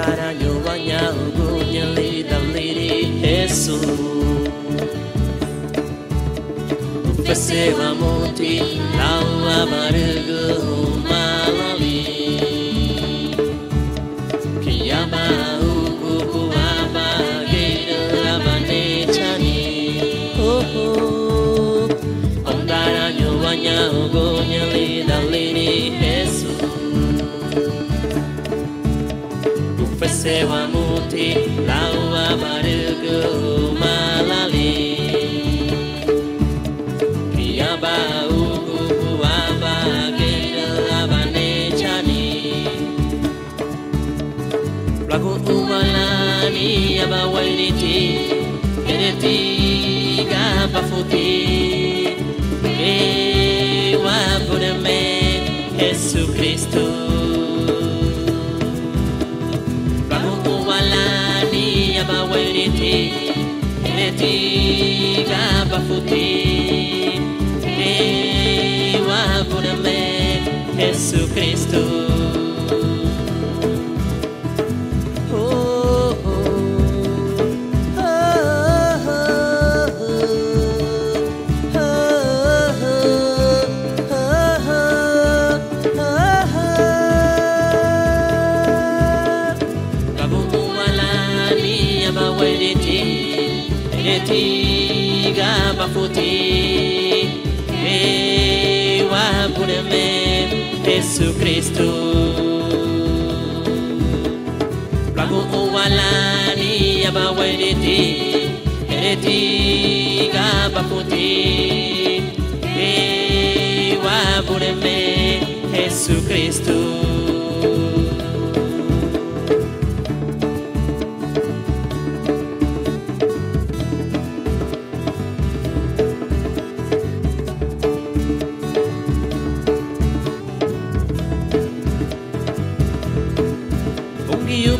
Ondaranyo wanyago nyali daliri Yesu Ufesewa moti lawa barugu malali Kiyama ugu aba gida abane chani Ondaranyo wanyago nyali daliri Yesu Ufesewa moti lawa barugu malali Kiyaba ugu aba gida abane chani Lagu umalani aba wailiti Ereti gabafuti Ewa budame Yesu Kristo Walani abaweliti Ereti gabafuti Ewa budame Yesu Kristo Tiga bafuti Ewa budame Yesu Kristo Lagu uwalani abawediti Tiga bafuti Ewa budame Yesu Kristo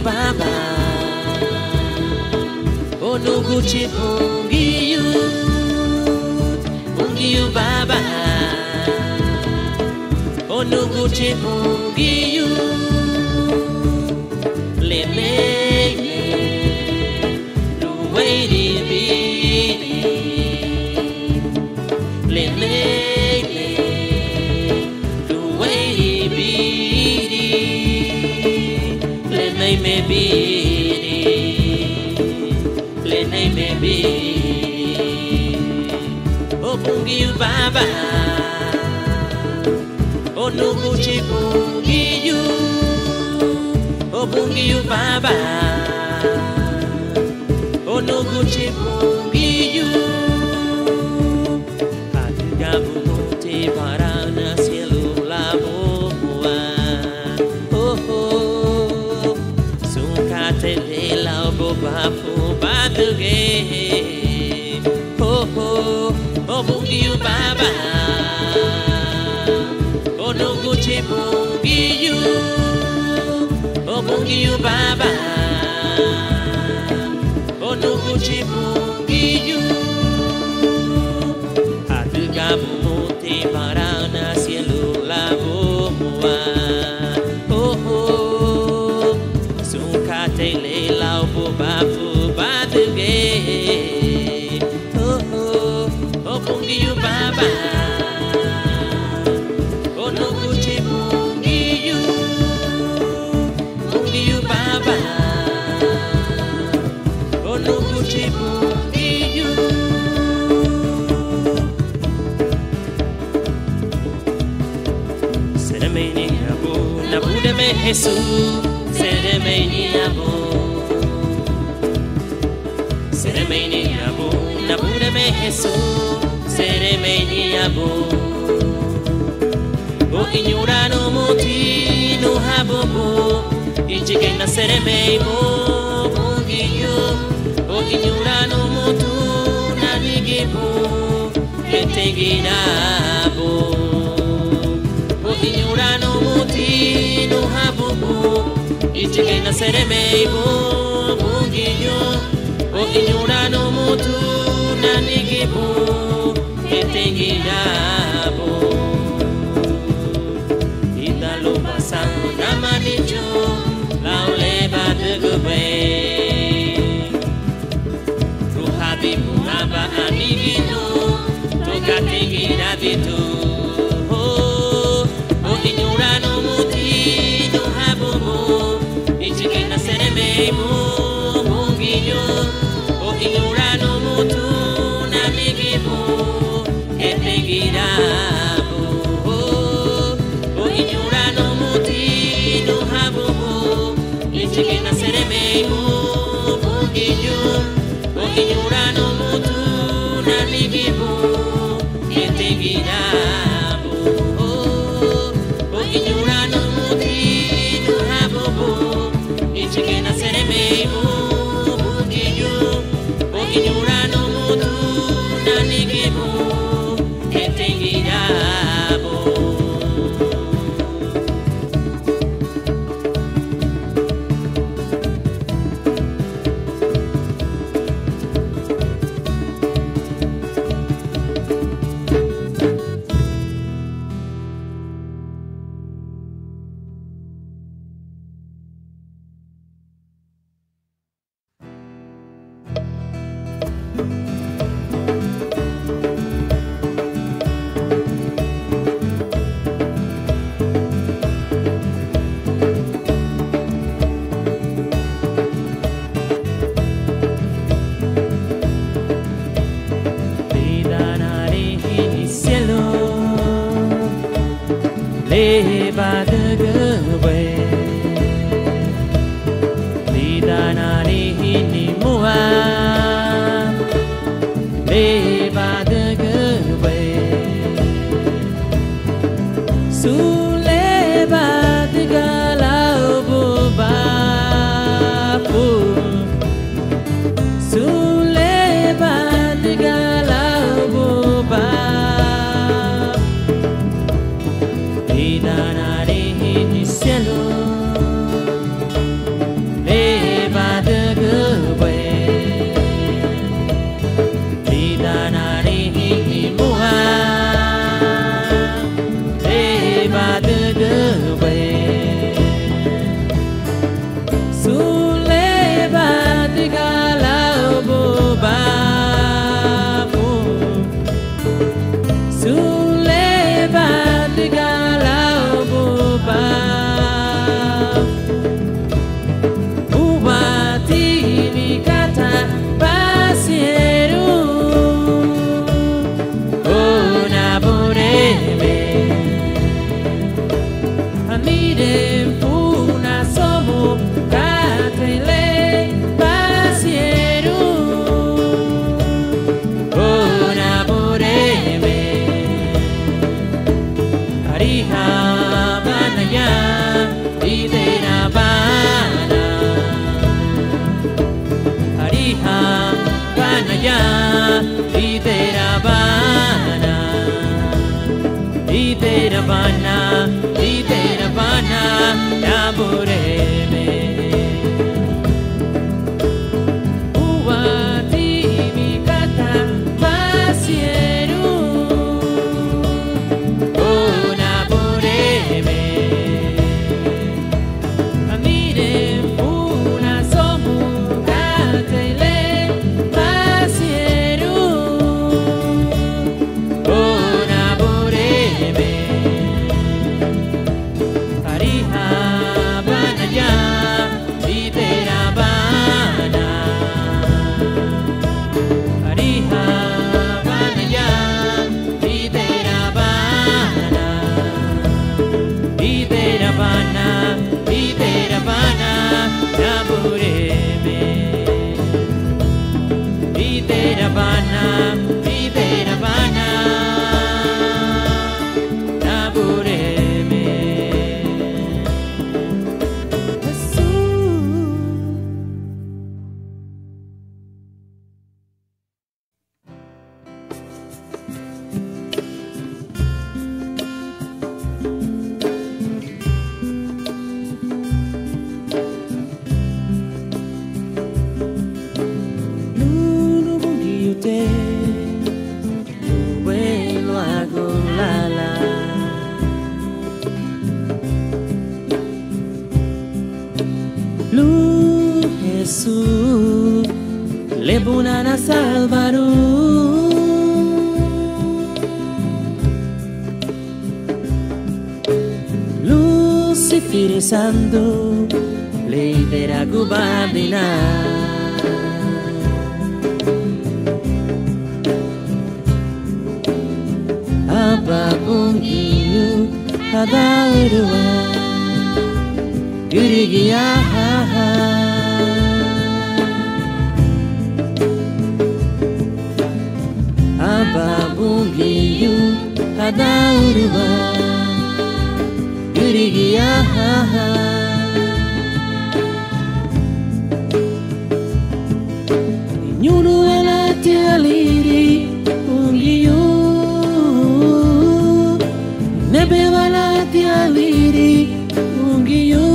Baba, oh no Gucci Pungiyu Baba, oh no Gucci Pungiyu Le me the way to be Le me the way to be Maybe Lene maybe Oh Pungiyu Baba Oh no Gucci Pungiyu Oh Pungiyu Baba Oh no Gucci Pungiyu Hatiga bumuti parana sielu labu Tele lau bobafu baduge Ho ho Oh Pungiyu Baba Oh no Gucci Pungiyu Oh Pungiyu Baba Oh no Gucci Pungiyu Hatiga bumuti parana sielu labu Tele lau bobafu baduge Oh Pungiyu Baba Oh no Gucci Pungiyu Baba Oh no Gucci Pungiyu Seremeni abu nabudeme Jesus Seremeni abu nabudeme Jesus Seremeni abu O inyurano moti no habobo Ichike na seremei mo Pungiyu O inyurano motu na nigibu Ketegirabo O inyurano moti no habobo Ichike na seremei mo Pungiyu O inyurano motu na nigibu Ketegirabo Italo pasang na manicho Lauleba badagwe Ruhabi muhaba anigino Toka tingira vitu O inyurano muti no habumu Ichikina seremeimu munginyo O inyurano mutu na migimu Etengira Chicken and sereme mu bugiyo o inyurano mutu na ligibu etegira o inyurano muti no habubu chicken and sereme mu bugiyo o inyurano mutu na ligibu etegira Jesús le bunan a salvar. Luciferi Santo lidera gubardina. Apapun hiu ada urua Girigia Apapun hiu ada urua Girigia Nyuru elati aliri ungiyu Nebe valati aliri ungiyu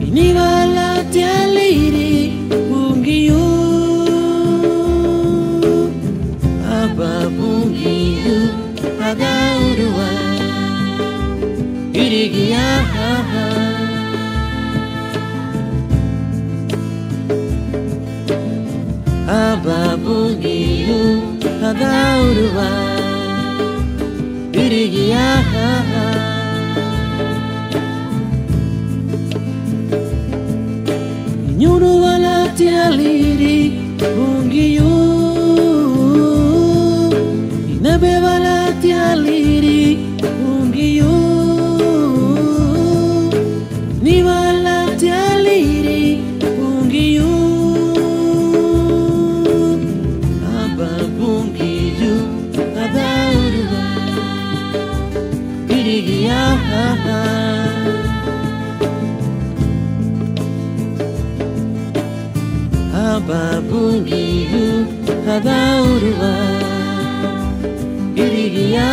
Ini valati aliri ungiyu Apapun hiu ada urua Girigia Apapun hiu ada urua Girigia Nyuru valati aliri ungiyu Nebe valati aliri ungiyu Ni valati aliri ungiyu Apapun hiu ada urua Girigia Apapun hiu ada urua Girigia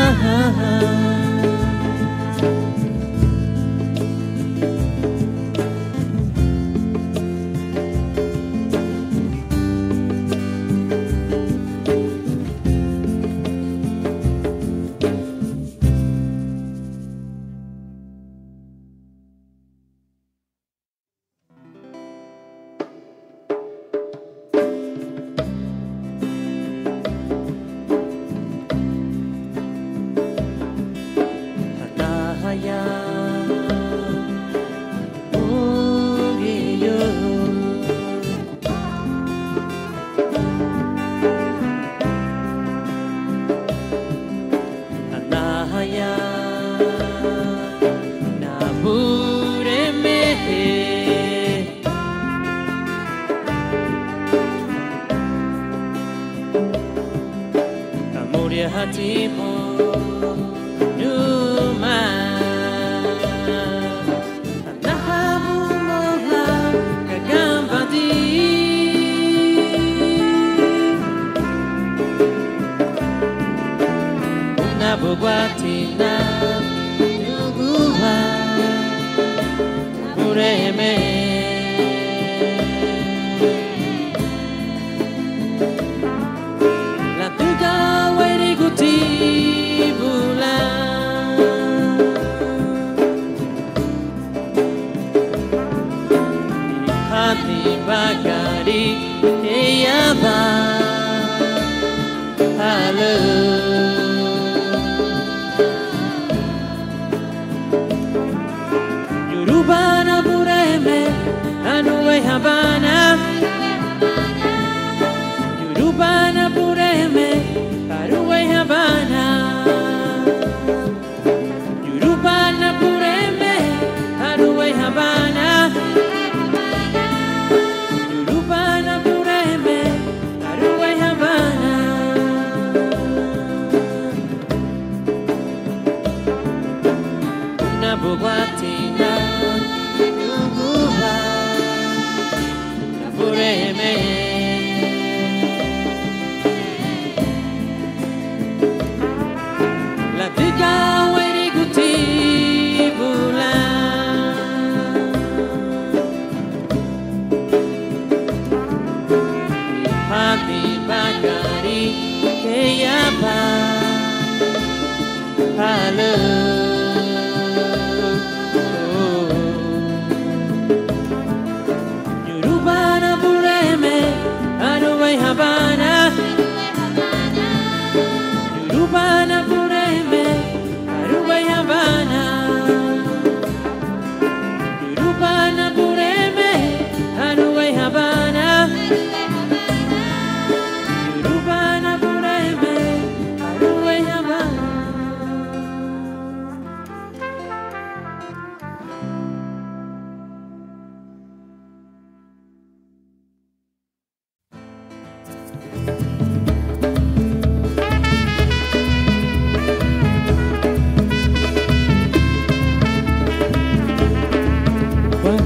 hatimu Numa Nahamu mola kagambadi Unabuwatina Nuguwa Mureme Bagari Eyaba Halo Yurubana Bureme Anuwe Habana Yurubana Bureme Anuwe Habana Yurubana Bureme Anuwe Habana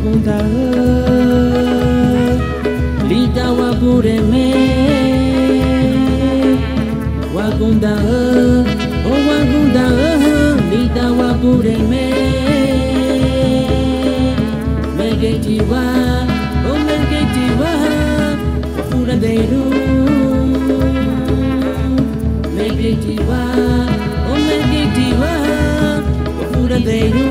wagunda lida wabureme wagunda oh wagunda lida wabureme megetiwa oh megetiwa furanderu megetiwa oh megetiwa furanderu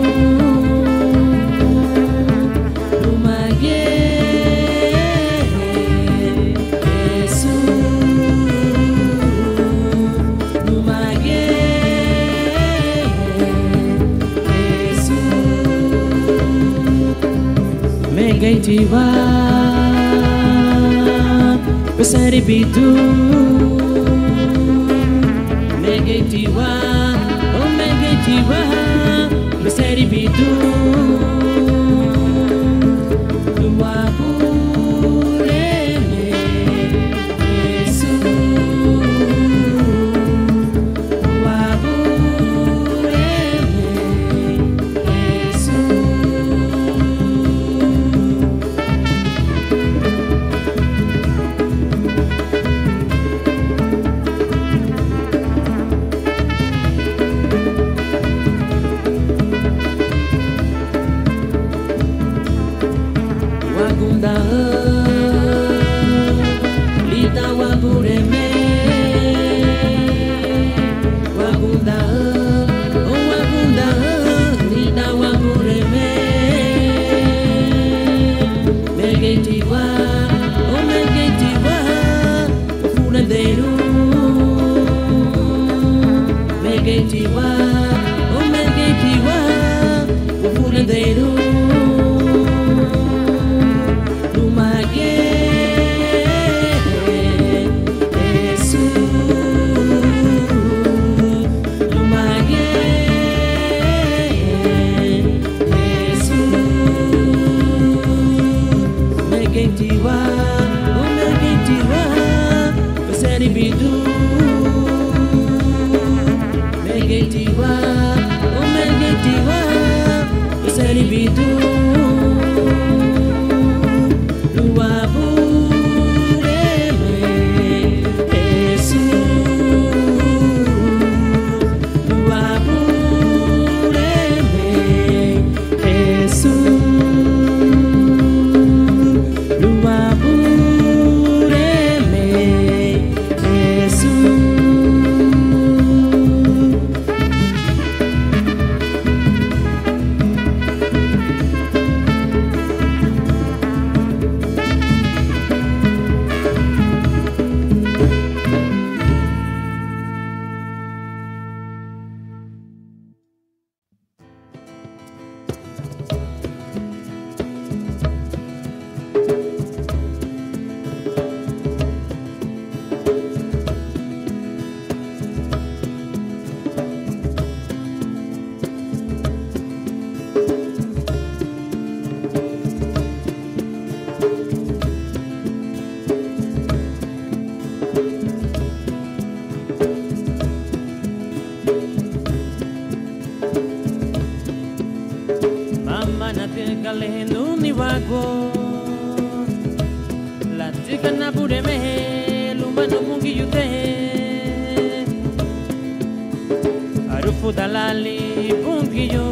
Megetiwa besari bidu Megetiwa oh megetiwa besari bidu Luapureme Yesu Luapureme Yesu wagunda lida wabureme wagunda oh wagunda lida wabureme megetiwa oh megetiwa furanderu megetiwa oh megetiwa furanderu Megetiwa, oh megetiwa, besari bidu. Megetiwa, oh megetiwa, besari bidu. Luapureme, Yesu. Luapureme, Yesu. Galendo ni wago la tika na bude mehe lumano mungi yute arufu dalali bungi yo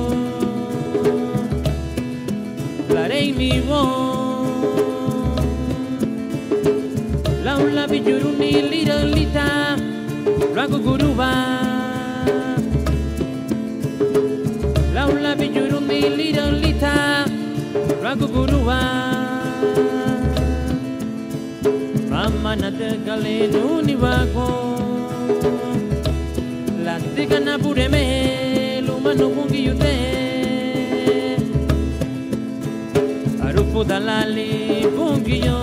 la rei mi wo laula bijuruni lira lita ragu guruba laula bijuruni lira lita ragu gurua mama nate galenu ni wago la tika na bureme lumano bungi yute arufu dalali bungi yo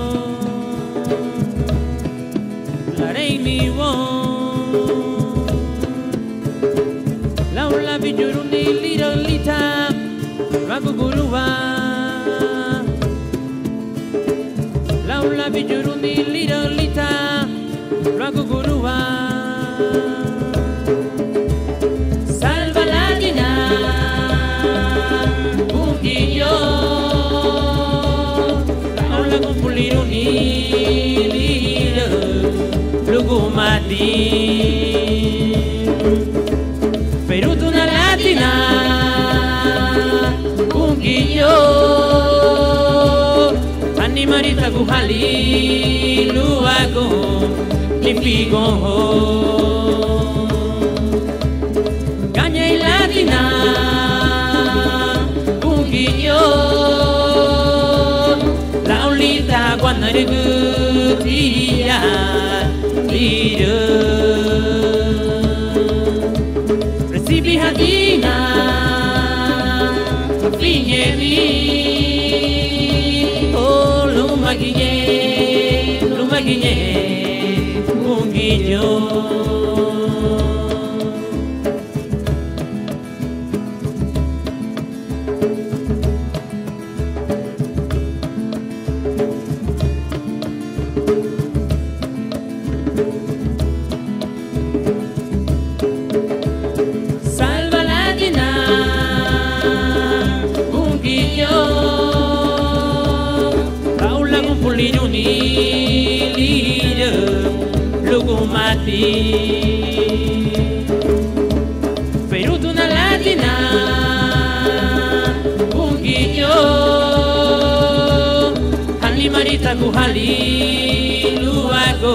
la rei mi wo laula bijuruni lira lita ragu gurua laula bijuruni lira lita ragu gurua salva la dina bungi yo lagu puliruni lila lugu mati Perutu na latina Kungiyo Animarita guhali luago Nipigo Ganya latina Kungiyo Laulita guanarigu tia lira Recibi hadina Pinyemi Oh lumaginye Kungiyo Puliruni lira lugu mati Perutu na latina Kungiyo Halimarita guhali luago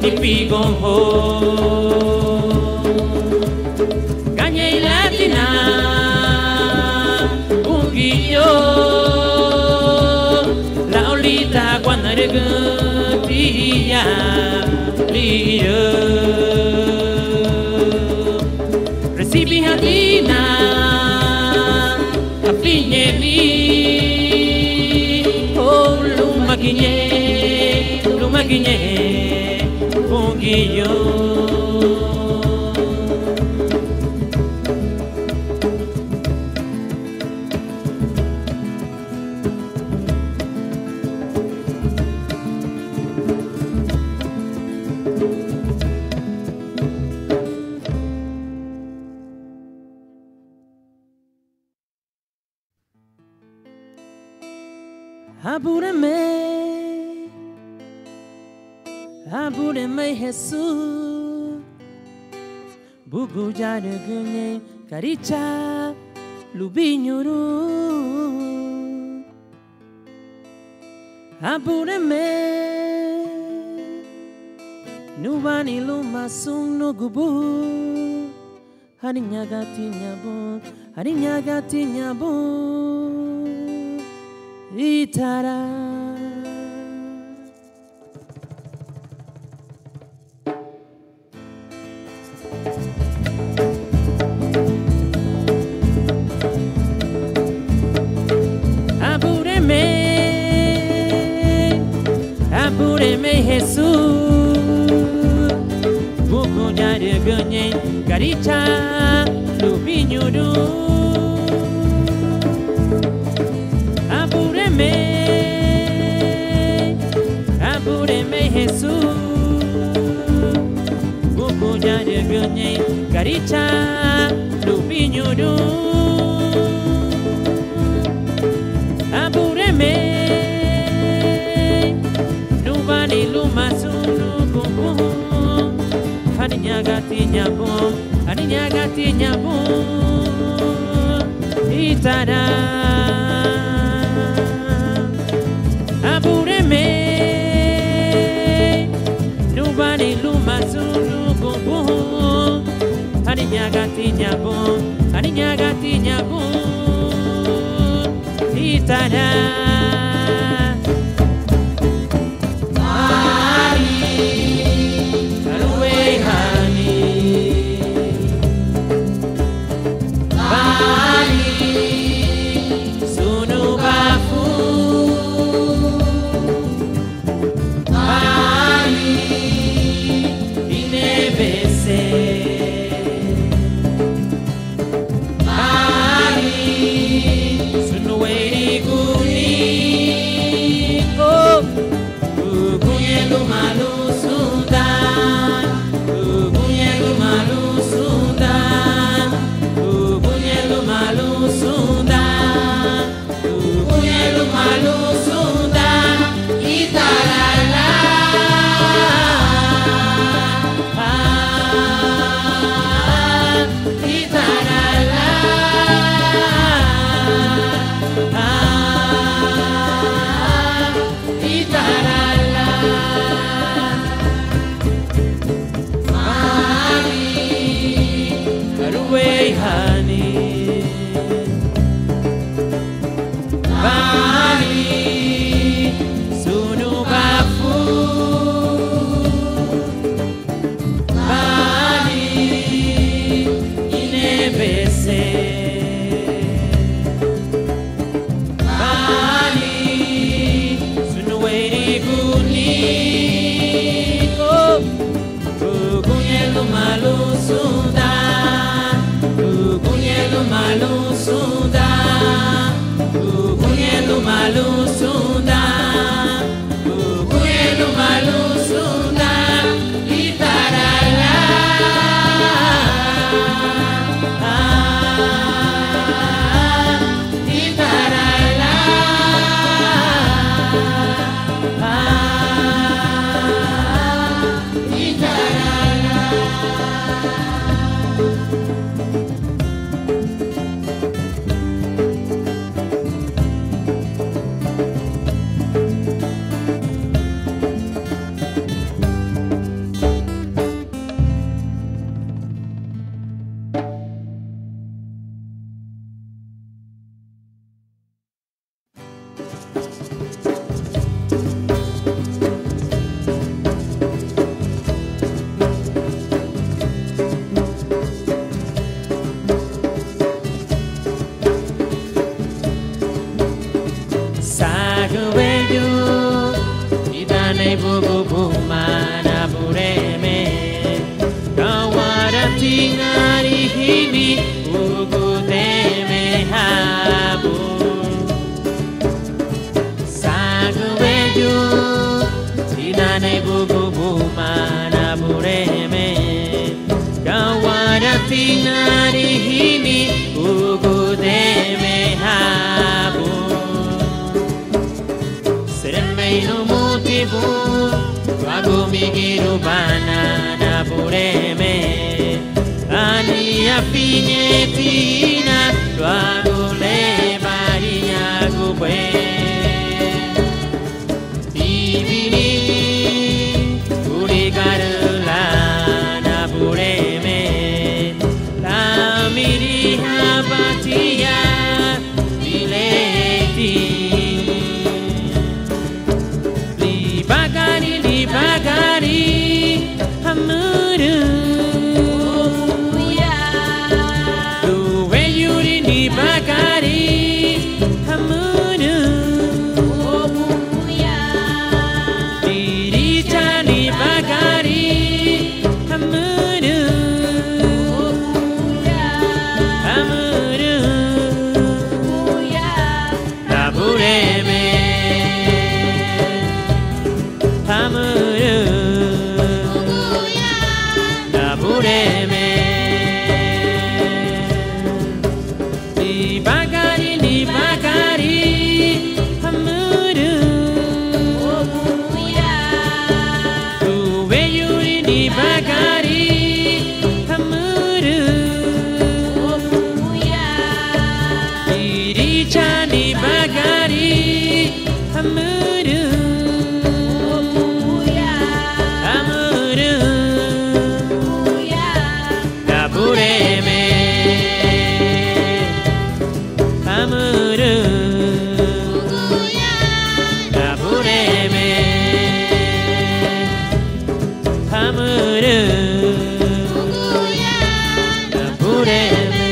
Nipigo Ganya latina Kungiyo Laulita guanarigu tia lira Recibi hadina Apinyemi Oh lumaginye Kungiyo Apúreme Jesús Buku jare genye karicha lubinyuru Apúreme Nubani lumasung nugubu Harinya gati nyabu Itara Apúreme Jesús Buku jare genye karicha lubinyuru Apúreme Jesús Buku jare genye karicha lubinyuru Apúreme Nubani lumasunu kuku Harinya gati nyabu Itara Apúreme Nubani lumasunu kuku Harinya gati nyabu Itara Sunu weri guni Sagueyo Idanai buku bumana bureme Kawara tingari himi Ugu teme habu Sagueyo Idanai buku bumana bureme Kawara tingari himi Ugu teme habu Seremei no motivo Wago migiru banana bureme Ani a finetina Wago le barinya gube Ibini Urigarula na bureme La miri habatia Dileti Bagari hamuru Duwe yuri ni bagari hamuru Dirita ni bagari hamuru Hamuru Tabureme Hamuru Tabureme Ni bagari Hamuru Duwe yuri ni bagari Hamuru Diricha ni bagari Hamuru Tabureme Hamuru Tabureme Hamuru Tabureme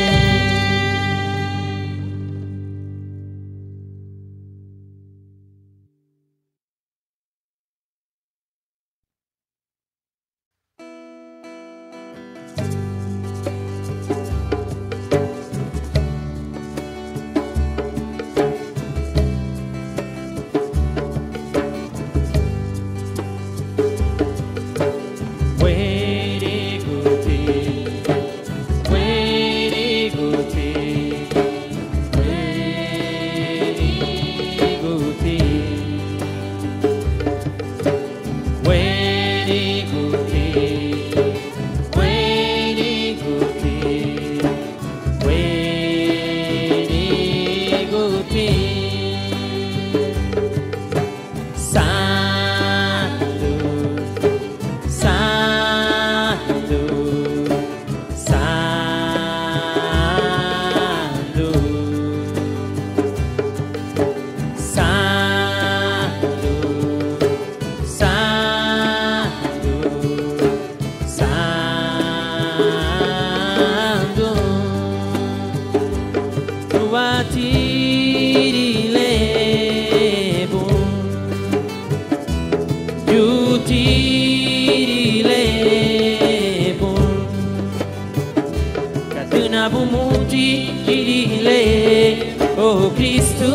Oh Cristo,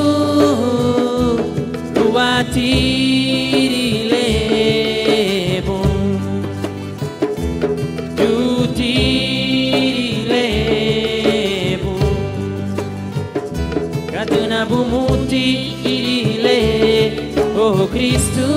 tuatirile bon, tutirile bon, katuna bumuti irile, oh Cristo.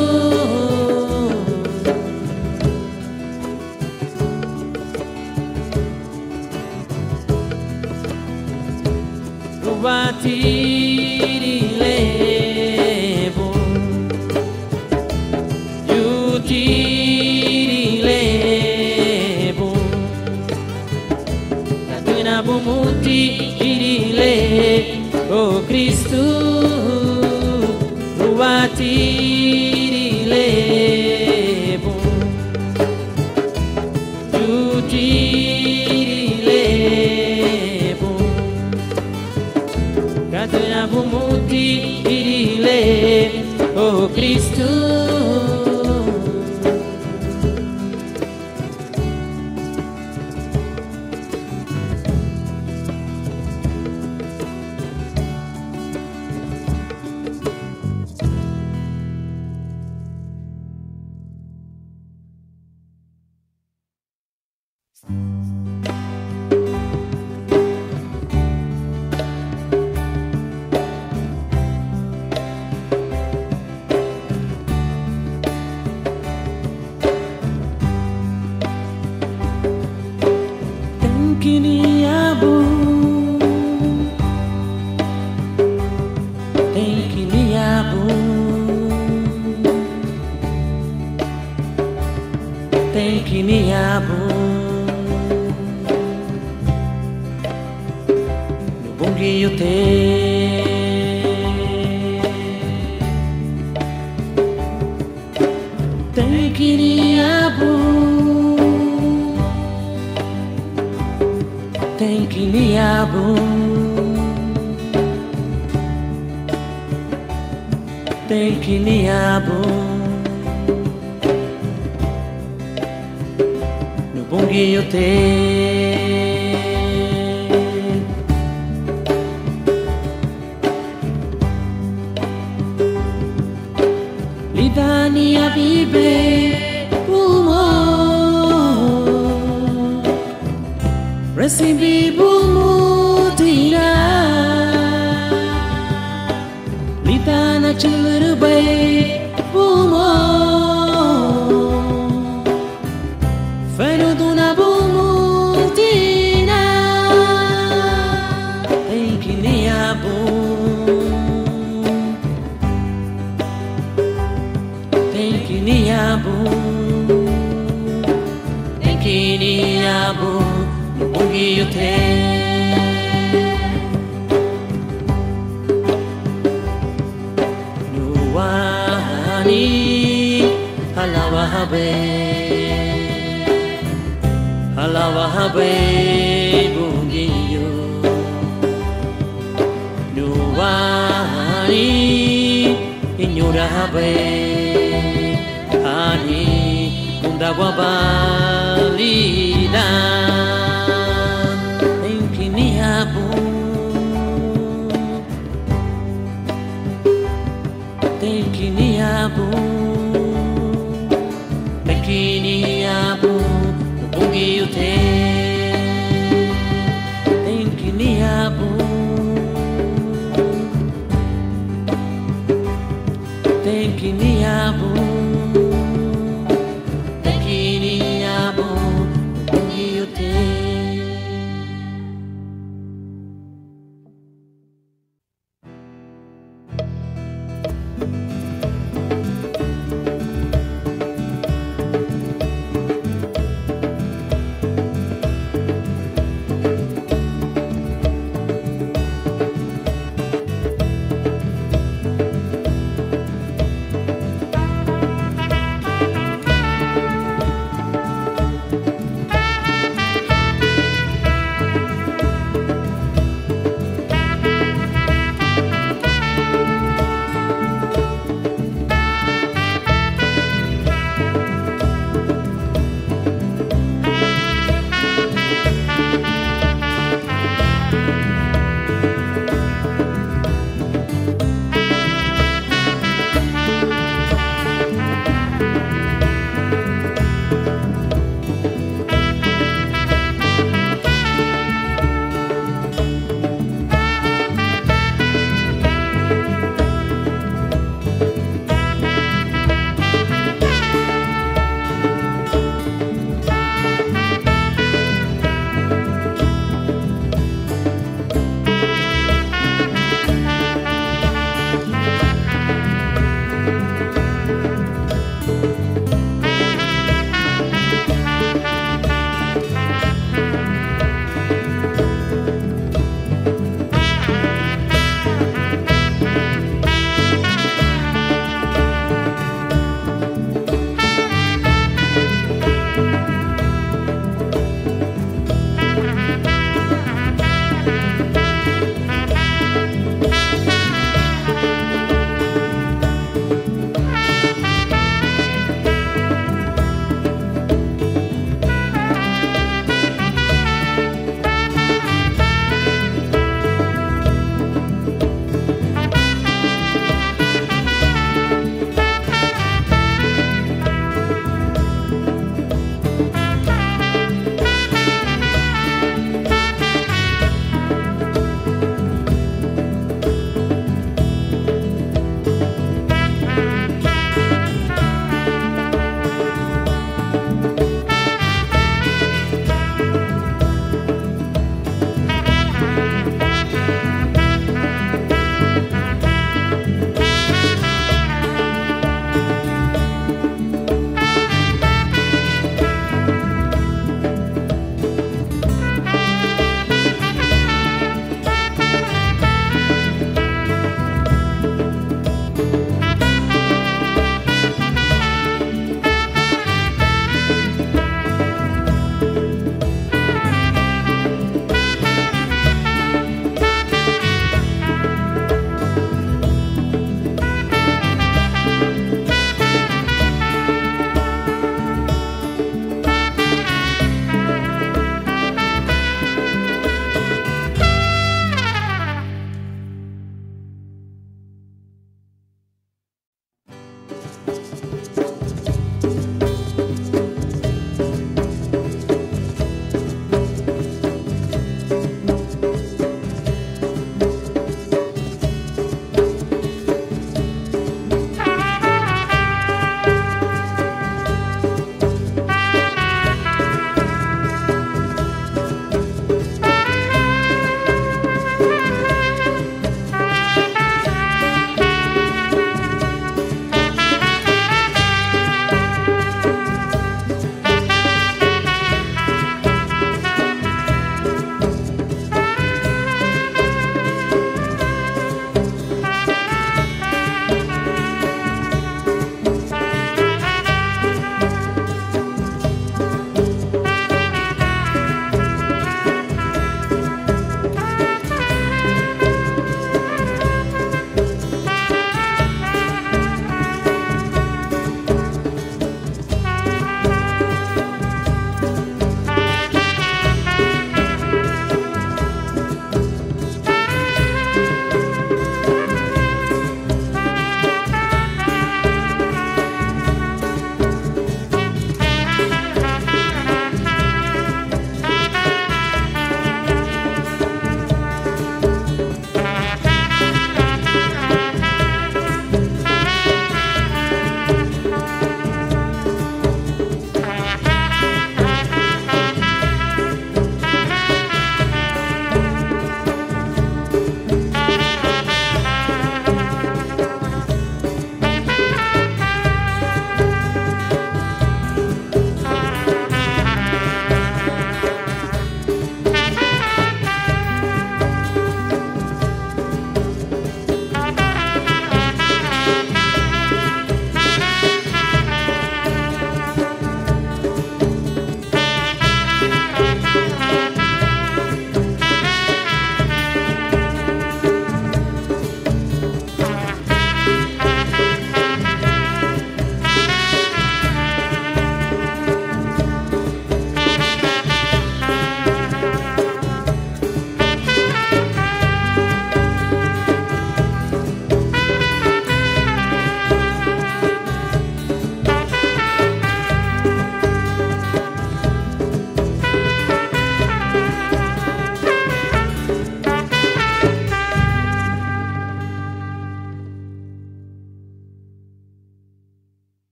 Tuatirile bon, tutirile bon, katuna bumuti irile, oh Cristo, tuatirile bon, tutirile bon, katuna bumuti irile. Cristo. Kini abu, kini abu, kini abu. Nubungi yote, kini abu. Kini abu, kini abu. Nubungi yote, lidhani abibe umo. Recibi bumutina Litana churubay bumo Fenuduna bumutina Kini abu Kini abu Kini abu Nubungi yote, nuwani halawa habe bungi yo, nuwani inyura habe ani undagwa balida. Kini abu, kini abu, kini abu, nubungi yote, kini abu, kini abu, kini abu, nubungi yote.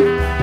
Bye.